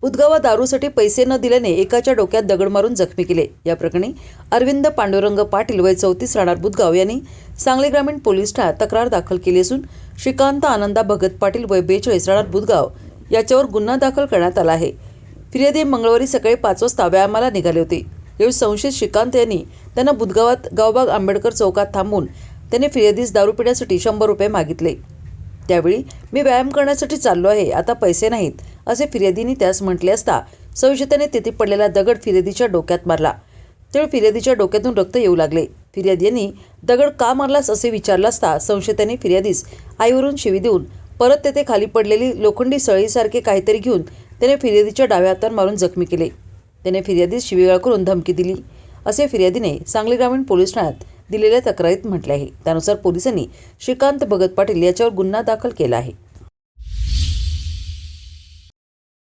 बुधगावात दारूसाठी पैसे न दिल्याने एकाच्या डोक्यात दगड मारून जखमी केले। या प्रकरणी अरविंद पांडुरंग पाटील वय 34 राहणार बुधगाव यांनी सांगली ग्रामीण पोलीस ठाण्यात तक्रार दाखल केली असून श्रीकांत आनंदा भगत पाटील वय 42 राहणार बुधगाव याच्यावर गुन्हा दाखल करण्यात आला आहे। फिर्यादी मंगळवारी सकाळी 5 वाजता व्यायामाला निघाले होते। यावेळी संशयित श्रीकांत यांनी त्यांना बुधगावात गावबाग आंबेडकर चौकात थांबून त्याने फिर्यादीस दारू पिण्यासाठी 100 रुपये मागितले। त्यावेळी मी व्यायाम करण्यासाठी चाललो आहे, आता पैसे नाहीत असे फिर्यादीने त्यास म्हटले असता संशयिताने तेथे पडलेला दगड फिर्यादीच्या डोक्यात मारला। त्यावेळी फिर्यादीच्या डोक्यातून रक्त येऊ लागले। फिर्यादी यांनी दगड का मारलास असे विचारले असता संशयिताने फिर्यादीस आईवरून शिवी देऊन परत तेथे खाली पडलेली लोखंडी सळीसारखे काहीतरी घेऊन त्याने फिर्यादीच्या डाव्या हातावर मारून जखमी केले। त्याने फिर्यादीस शिवीगाळ करून धमकी दिली असे फिर्यादीने सांगली ग्रामीण पोलीस ठाण्यात दिलेल्या तक्रारीत म्हटले आहे। त्यानुसार पोलिसांनी श्रीकांत भगत पाटील याच्यावर गुन्हा दाखल केला आहे।